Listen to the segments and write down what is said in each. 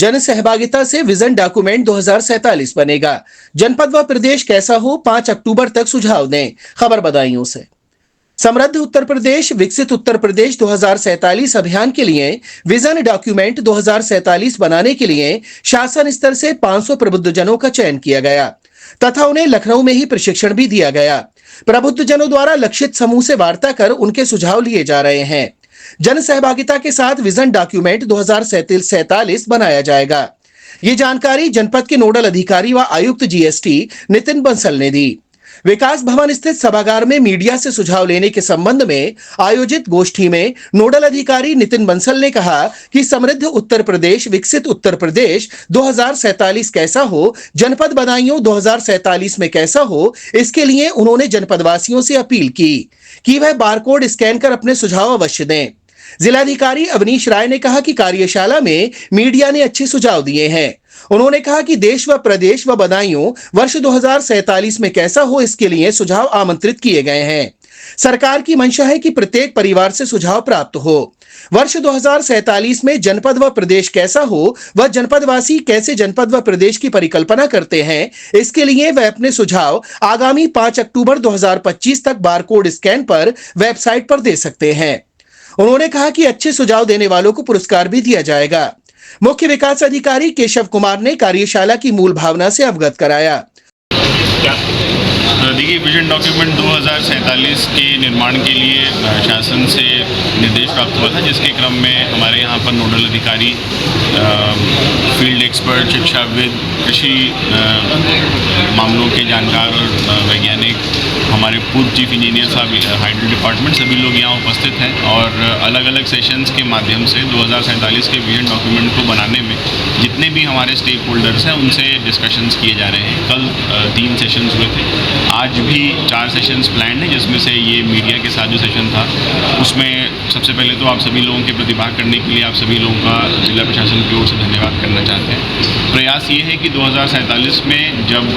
जन सहभागिता से विजन डॉक्यूमेंट 2047 बनेगा। जनपद व प्रदेश कैसा हो, 5 अक्टूबर तक सुझाव दें। खबर बदायूं से। समृद्ध उत्तर प्रदेश विकसित उत्तर प्रदेश 2047 अभियान के लिए विजन डॉक्यूमेंट 2047 बनाने के लिए शासन स्तर से 500 प्रबुद्धजनों का चयन किया गया तथा उन्हें लखनऊ में ही प्रशिक्षण भी दिया गया। प्रबुद्धजनों द्वारा लक्षित समूह से वार्ता कर उनके सुझाव लिए जा रहे हैं। जन सहभागिता के साथ विजन डॉक्यूमेंट 2047 बनाया जाएगा। ये जानकारी जनपद के नोडल अधिकारी व आयुक्त जीएसटी नितिन बंसल ने दी। विकास भवन स्थित सभागार में मीडिया से सुझाव लेने के संबंध में आयोजित गोष्ठी में नोडल अधिकारी नितिन बंसल ने कहा कि समृद्ध उत्तर प्रदेश विकसित उत्तर प्रदेश 2047 कैसा हो, जनपद बदायूं 2047 में कैसा हो, इसके लिए उन्होंने जनपदवासियों से अपील की कि वह बारकोड स्कैन कर अपने सुझाव अवश्य दें। जिलाधिकारी अवनीश राय ने कहा कि कार्यशाला में मीडिया ने अच्छे सुझाव दिए हैं। उन्होंने कहा कि देश व प्रदेश व बदायूं वर्ष 2047 में कैसा हो, इसके लिए सुझाव आमंत्रित किए गए हैं। सरकार की मंशा है कि प्रत्येक परिवार से सुझाव प्राप्त हो। वर्ष 2047 में जनपद व प्रदेश कैसा हो व जनपदवासी कैसे जनपद व प्रदेश की परिकल्पना करते हैं, इसके लिए वह अपने सुझाव आगामी 5 अक्टूबर 2025 तक बारकोड स्कैन पर वेबसाइट पर दे सकते हैं। उन्होंने कहा कि अच्छे सुझाव देने वालों को पुरस्कार भी दिया जाएगा। मुख्य विकास अधिकारी केशव कुमार ने कार्यशाला की मूल भावना से अवगत कराया। देखिए, विजन डॉक्यूमेंट 2047 के निर्माण के लिए शासन से निर्देश प्राप्त हुआ था, जिसके क्रम में हमारे यहाँ पर नोडल अधिकारी, फील्ड एक्सपर्ट, शिक्षाविद, कृषि मामलों के जानकार और वैज्ञानिक, हमारे पूर्व चीफ इंजीनियर साहब, हाइड्रो डिपार्टमेंट, सभी लोग यहाँ उपस्थित हैं और अलग अलग सेशंस के माध्यम से 2047 के विजन डॉक्यूमेंट को बनाने में जितने भी हमारे स्टेक होल्डर्स हैं उनसे डिस्कशंस किए जा रहे हैं। कल 3 सेशंस हुए थे, आज भी 4 सेशंस प्लान है, जिसमें से ये मीडिया के साथ जो सेशन था उसमें सबसे पहले तो आप सभी लोगों के प्रतिभाग करने के लिए आप सभी लोगों का जिला प्रशासन की ओर से धन्यवाद करना चाहते हैं। प्रयास ये है कि 2047 में जब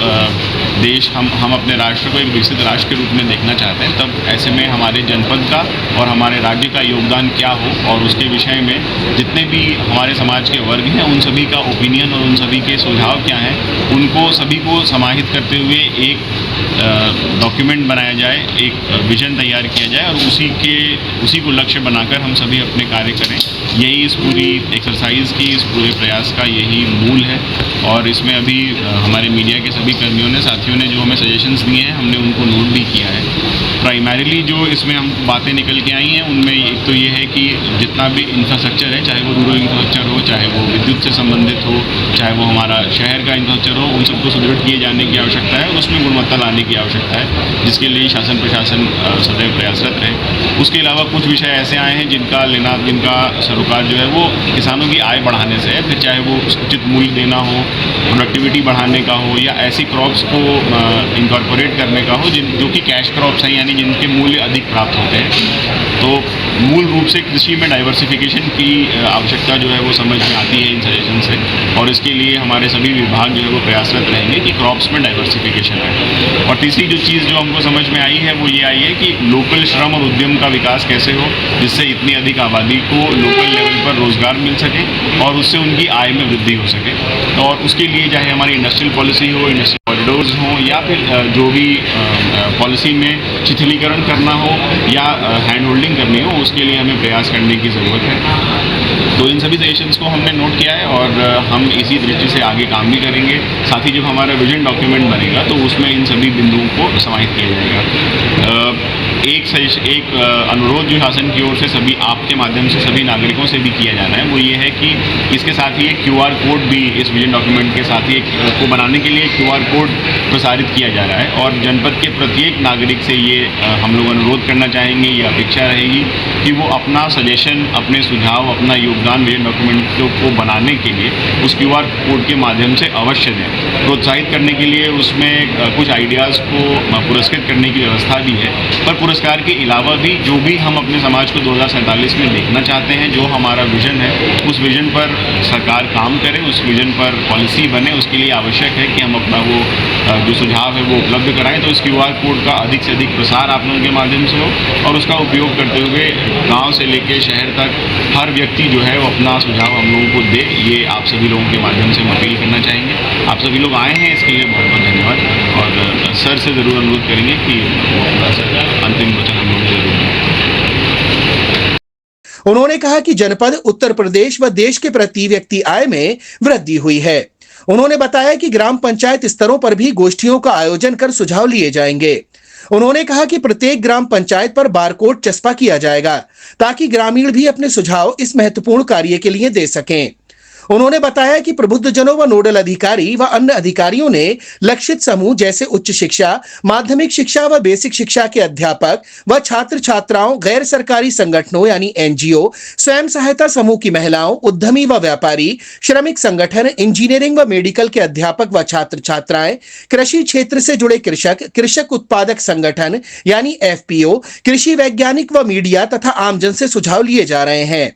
देश हम अपने राष्ट्र को एक विकसित राष्ट्र के रूप में देखना चाहते हैं, तब ऐसे में हमारे जनपद का और हमारे राज्य का योगदान क्या हो और उसके विषय में जितने भी हमारे समाज के वर्ग हैं उन सभी का ओपिनियन और उन सभी के सुझाव क्या हैं, उनको सभी को समाहित करते हुए एक डॉक्यूमेंट बनाया जाए, एक विजन तैयार किया जाए और उसी को लक्ष्य बनाकर हम सभी अपने कार्य करें। यही इस पूरी एक्सरसाइज की, इस पूरे प्रयास का यही मूल है। और इसमें अभी हमारे मीडिया के सभी कर्मियों ने, साथियों ने जो हमें सजेशंस दिए हैं, हमने उनको नोट भी किया है। प्राइमरीली जो इसमें हम बातें निकल के आई हैं उनमें एक तो ये है कि जितना भी इंफ्रास्ट्रक्चर है, चाहे वो रूरल इंफ्रास्ट्रक्चर हो, चाहे वो विद्युत से संबंधित हो, चाहे वो हमारा शहर का इंफ्रास्ट्रक्चर हो, उन सबको सुदृढ़ किए जाने की आवश्यकता है और उसमें गुणवत्ता लाने की आवश्यकता है, जिसके लिए शासन प्रशासन सदैव प्रयासरत है। उसके अलावा कुछ विषय ऐसे आए हैं जिनका सरोकार जो है वो किसानों की आय बढ़ाने से है, फिर चाहे वो उचित मूल्य देना हो, प्रोडक्टिविटी बढ़ाने का हो, या ऐसी क्रॉप्स को इनकॉर्पोरेट करने का हो जो कि कैश क्रॉप्स हैं, यानी जिनके मूल्य अधिक प्राप्त होते हैं। तो मूल रूप से कृषि में डाइवर्सिफिकेशन की आवश्यकता जो है वो समझ में आती है इन सजेशन से, और इसके लिए हमारे सभी विभाग जो है वो प्रयासरत रहेंगे कि क्रॉप्स में डाइवर्सिफिकेशन है। और तीसरी जो चीज़ जो हमको समझ में आई है वो ये आई है कि लोकल श्रम और उद्यम का विकास कैसे हो, जिससे इतनी अधिक आबादी को लोकल लेवल पर रोजगार मिल सके और उससे उनकी आय में वृद्धि हो सके। और उसके लिए चाहे हमारी इंडस्ट्रियल पॉलिसी हो, इंडस्ट्रियल कॉरिडोर्स हो, या फिर जो भी पॉलिसी में शिथिलीकरण करना हो या हैंड होल्डिंग करनी हो, उसके लिए हमें प्रयास करने की ज़रूरत है। तो इन सभी सजेशंस को हमने नोट किया है और हम इसी दृष्टि से आगे काम भी करेंगे। साथ ही जब हमारा विजन डॉक्यूमेंट बनेगा तो उसमें इन सभी बिंदुओं को समाहित किया जाएगा। एक अनुरोध जो शासन की ओर से सभी आपके माध्यम से सभी नागरिकों से भी किया जाना है, वो ये है कि इसके साथ ही एक QR कोड भी इस विजन डॉक्यूमेंट के साथ ही को बनाने के लिए QR कोड प्रसारित किया जा रहा है। और जनपद के प्रत्येक नागरिक से ये हम लोग अनुरोध करना चाहेंगे, ये अपेक्षा रहेगी कि वो अपना सजेशन, अपने सुझाव, अपना योगदान विजन डॉक्यूमेंट को बनाने के लिए उस QR कोड के माध्यम से अवश्य दें। प्रोत्साहित करने के लिए उसमें कुछ आइडियाज़ को पुरस्कृत करने की व्यवस्था भी है, पर पुरस्कार के अलावा भी जो भी हम अपने समाज को 2047 में देखना चाहते हैं, जो हमारा विजन है, उस विजन पर सरकार काम करे, उस विजन पर पॉलिसी बने, उसके लिए आवश्यक है कि हम अपना वो जो सुझाव है वो उपलब्ध कराएं। तो इस QR कोड का अधिक से अधिक प्रसार आप लोगों के माध्यम से हो और उसका उपयोग करते हुए गांव से लेकर शहर तक हर व्यक्ति जो है वो अपना सुझाव हम लोगों को दे। ये आप सभी लोगों के माध्यम से हम अपील करना चाहेंगे। आप सभी लोग आए हैं, इसके लिए बहुत बहुत धन्यवाद और सर से ज़रूर अनुरोध करेंगे कि वो अपना सर अंतिम वचन हम लोग जरूर दें। उन्होंने कहा कि जनपद उत्तर प्रदेश व देश के प्रति व्यक्ति आय में वृद्धि हुई है। उन्होंने बताया कि ग्राम पंचायत स्तरों पर भी गोष्ठियों का आयोजन कर सुझाव लिए जाएंगे। उन्होंने कहा कि प्रत्येक ग्राम पंचायत पर बारकोड चस्पा किया जाएगा ताकि ग्रामीण भी अपने सुझाव इस महत्वपूर्ण कार्य के लिए दे सकें। उन्होंने बताया कि प्रबुद्धजनों व नोडल अधिकारी व अन्य अधिकारियों ने लक्षित समूह जैसे उच्च शिक्षा, माध्यमिक शिक्षा व बेसिक शिक्षा के अध्यापक व छात्र छात्राओं, गैर सरकारी संगठनों यानी NGO, स्वयं सहायता समूह की महिलाओं, उद्यमी व व्यापारी, श्रमिक संगठन, इंजीनियरिंग व मेडिकल के अध्यापक व छात्र छात्राएं, कृषि क्षेत्र से जुड़े कृषक, कृषक उत्पादक संगठन यानी FPO, कृषि वैज्ञानिक व मीडिया तथा आमजन से सुझाव लिए जा रहे हैं।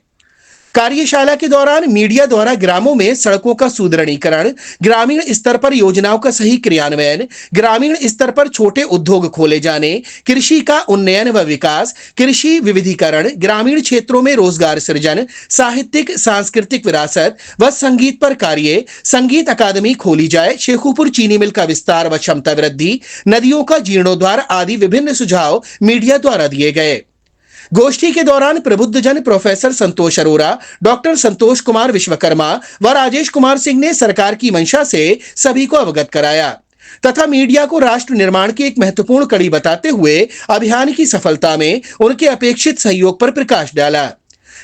कार्यशाला के दौरान मीडिया द्वारा ग्रामों में सड़कों का सुदृढ़ीकरण, ग्रामीण स्तर पर योजनाओं का सही क्रियान्वयन, ग्रामीण स्तर पर छोटे उद्योग खोले जाने, कृषि का उन्नयन व विकास, कृषि विविधीकरण, ग्रामीण क्षेत्रों में रोजगार सृजन, साहित्यिक सांस्कृतिक विरासत व संगीत पर कार्य, संगीत अकादमी खोली जाए, शेखुपुर चीनी मिल का विस्तार व क्षमता वृद्धि, नदियों का जीर्णोद्धार आदि विभिन्न सुझाव मीडिया द्वारा दिए गए। गोष्ठी के दौरान प्रबुद्धजन प्रोफेसर संतोष अरोरा, डॉक्टर संतोष कुमार विश्वकर्मा व राजेश कुमार सिंह ने सरकार की मंशा से सभी को अवगत कराया तथा मीडिया को राष्ट्र निर्माण की एक महत्वपूर्ण कड़ी बताते हुए अभियान की सफलता में उनके अपेक्षित सहयोग पर प्रकाश डाला।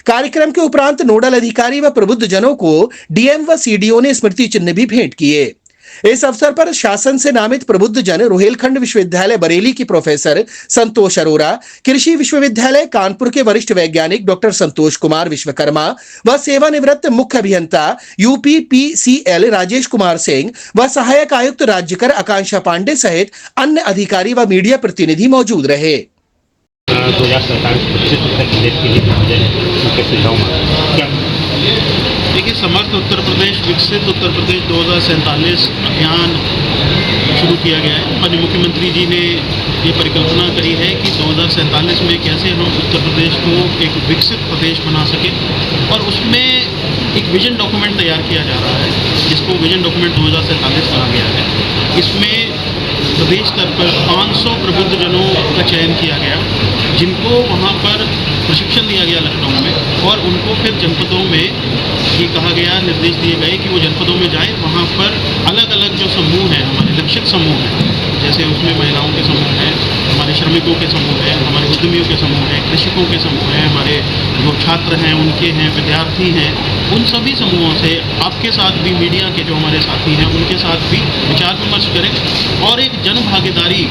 कार्यक्रम के उपरांत नोडल अधिकारी व प्रबुद्धजनों को DM व CDO ने स्मृति चिन्ह भी भेंट किए। इस अवसर पर शासन से नामित प्रबुद्धजन रुहेलखंड विश्वविद्यालय बरेली की प्रोफेसर संतोष अरोरा, कृषि विश्वविद्यालय कानपुर के वरिष्ठ वैज्ञानिक डॉक्टर संतोष कुमार विश्वकर्मा व सेवानिवृत्त मुख्य अभियंता UPPCL राजेश कुमार सिंह व सहायक आयुक्त राज्यकर आकांक्षा पांडे सहित अन्य अधिकारी व मीडिया प्रतिनिधि मौजूद रहे। 2047 देखिए, समर्थ उत्तर प्रदेश, विकसित उत्तर प्रदेश 2047 अभियान शुरू किया गया है। माननीय मुख्यमंत्री जी ने ये परिकल्पना करी है कि 2047 में कैसे हम उत्तर प्रदेश को एक विकसित प्रदेश बना सकें और उसमें एक विजन डॉक्यूमेंट तैयार किया जा रहा है जिसको विजन डॉक्यूमेंट 2047 कहा गया है। इसमें प्रदेश स्तर पर 500 प्रबुद्धजनों का चयन किया गया जिनको वहाँ पर प्रशिक्षण दिया गया लखनऊ में और उनको फिर जनपदों में ये कहा गया, निर्देश दिए गए कि वो जनपदों में जाए। वहाँ पर अलग अलग जो समूह हैं, हमारे लक्षित समूह हैं, जैसे उसमें महिलाओं के समूह हैं, हमारे श्रमिकों के समूह हैं, हमारे उद्यमियों के समूह हैं, कृषकों के समूह हैं, हमारे जो छात्र हैं उनके हैं, विद्यार्थी हैं, उन सभी समूहों से आपके साथ भी, मीडिया के जो हमारे साथी हैं उनके साथ भी विचार विमर्श करें और एक जन भागीदारी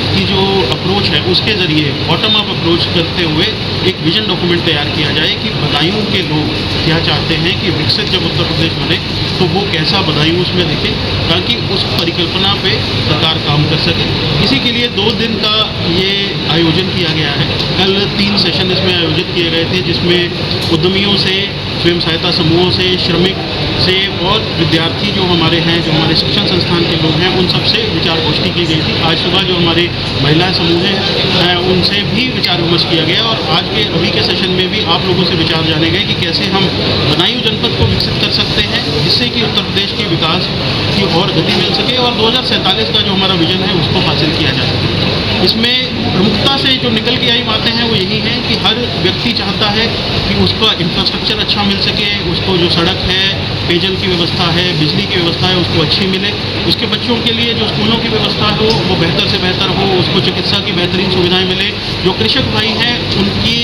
की जो अप्रोच है उसके ज़रिए बॉटम अप अप्रोच करते हुए एक विजन डॉक्यूमेंट तैयार किया जाए कि बदायूं के लोग क्या चाहते हैं कि विकसित जब उत्तर प्रदेश बने तो वो कैसा बदायूं उसमें दिखे ताकि उस परिकल्पना पे सरकार काम कर सके। इसी के लिए 2 दिन का ये आयोजन किया गया है। कल 3 सेशन इसमें आयोजित किए गए थे जिसमें उद्यमियों से, स्वयं सहायता समूहों से, श्रमिक से और विद्यार्थी जो हमारे हैं, जो हमारे शिक्षण संस्थान के लोग हैं, उन सबसे विचार गोष्ठी की गई थी। आज सुबह जो हमारे महिला समूह हैं उनसे भी विचार विमर्श किया गया और आज के अभी के सेशन में भी आप लोगों से विचार जाने गए कि कैसे हम बदायूं जनपद को विकसित कर सकते हैं जिससे कि उत्तर प्रदेश की विकास की और गति मिल सके और 2047 का जो हमारा विजन है उसको हासिल किया जा सके। इसमें प्रमुखता से जो निकल के आई बातें हैं वो यही है कि हर व्यक्ति चाहता है कि उसका इंफ्रास्ट्रक्चर अच्छा मिल सके, उसको जो सड़क है, पेयजल की व्यवस्था है, बिजली की व्यवस्था है उसको अच्छी मिले, उसके बच्चों के लिए जो स्कूलों की व्यवस्था हो वो बेहतर से बेहतर हो, उसको चिकित्सा की बेहतरीन सुविधाएं मिले, जो कृषक भाई हैं उनकी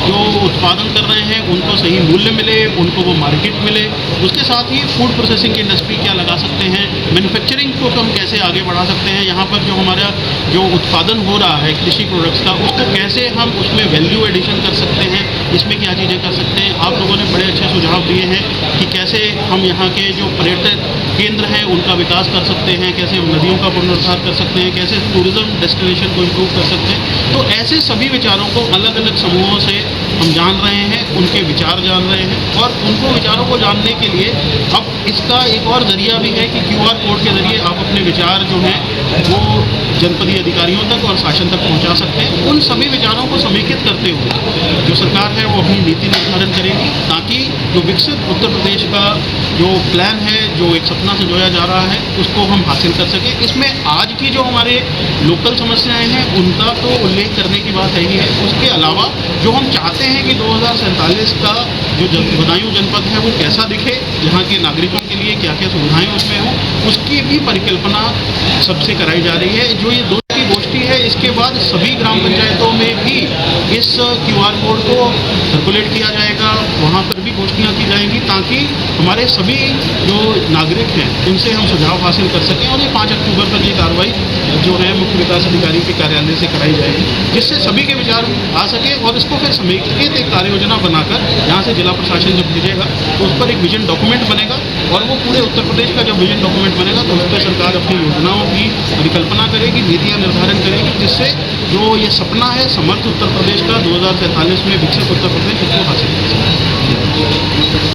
जो उत्पादन कर रहे हैं उनको सही मूल्य मिले, उनको वो मार्केट मिले। उसके साथ ही फूड प्रोसेसिंग की इंडस्ट्री क्या लगा सकते हैं, मैन्युफैक्चरिंग को हम कैसे आगे बढ़ा सकते हैं, यहाँ पर जो हमारा जो उत्पादन हो रहा है कृषि प्रोडक्ट्स का उसको कैसे हम उसमें वैल्यू एडिशन कर सकते हैं, इसमें क्या चीज़ें कर सकते हैं। आप लोगों ने बड़े अच्छे सुझाव दिए हैं कि कैसे हम यहाँ के जो पर्यटक केंद्र हैं उनका विकास कर सकते हैं, कैसे हम नदियों का पुनरुद्धार कर सकते हैं, कैसे टूरिज्म डेस्टिनेशन को इम्प्रूव कर सकते हैं। तो ऐसे सभी विचारों को अलग अलग समूहों से हम जान रहे हैं, उनके विचार जान रहे हैं और उनको विचारों को जानने के लिए अब इसका एक और जरिया भी है कि QR कोड के जरिए आप अपने विचार जो हैं वो जनपदीय अधिकारियों तक और शासन तक पहुंचा सकते हैं। उन सभी विचारों को समेकित करते हुए जो सरकार है वो अपनी नीति निर्धारण करेगी ताकि जो विकसित उत्तर प्रदेश का जो प्लान है, जो एक सपना संजोया जा रहा है, उसको हम हासिल कर सकें। इसमें आज की जो हमारे लोकल समस्याएं हैं उनका तो उल्लेख करने की बात है ही है। उसके अलावा जो हम चाहते हैं कि 2047 का जो बदायूं जनपद है वो कैसा दिखे, यहाँ के नागरिकों के लिए क्या क्या सुविधाएं उसमें हों, उसकी भी परिकल्पना सबसे कराई जा रही है। जो ये दो की गोष्ठी है, इसके बाद सभी ग्राम पंचायतों में भी इस QR कोड को सर्कुलेट किया जाएगा, वहाँ पर भी गोष्ठियाँ की जाएंगी ताकि हमारे सभी जो नागरिक हैं उनसे हम सुझाव हासिल कर सकें। और ये 5 अक्टूबर तक ये कार्रवाई जो है मुख्य विकास अधिकारी के कार्यालय से कराई जाएगी, जिससे सभी के विचार आ सके और इसको फिर समेकित एक कार्य योजना बनाकर यहाँ से जिला प्रशासन जब भेजेगा तो उस पर एक विजन डॉक्यूमेंट बनेगा और वो पूरे उत्तर प्रदेश का जब विजन डॉक्यूमेंट बनेगा तो उस पर सरकार अपनी योजनाओं की परिकल्पना करेगी, नीतियाँ निर्धारण करेगी, जिससे जो ये सपना है समर्थ उत्तर प्रदेश का 2047 में विकसित उत्तर प्रदेश उसको हासिल कर सके।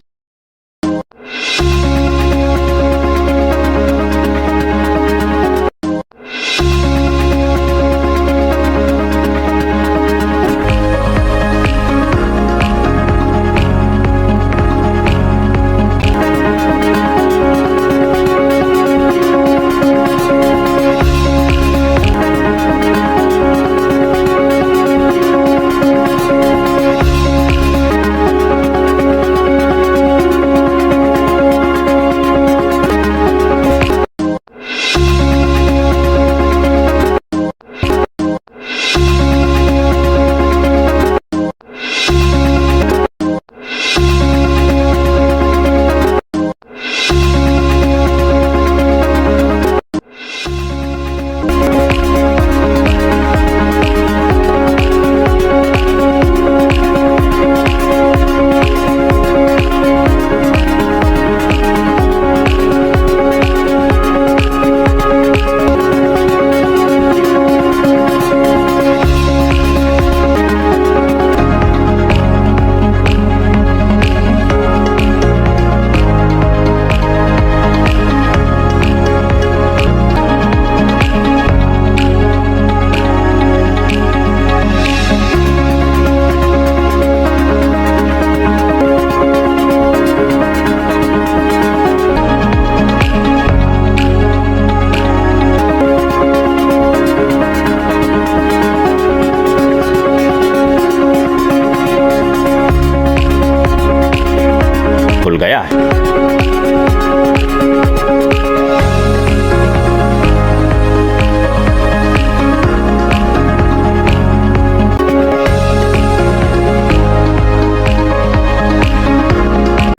खुल गया है।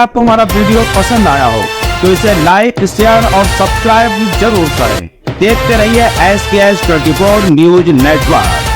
आपको हमारा वीडियो पसंद आया हो तो इसे लाइक, शेयर और सब्सक्राइब जरूर करें। देखते रहिए SKS 24 न्यूज नेटवर्क।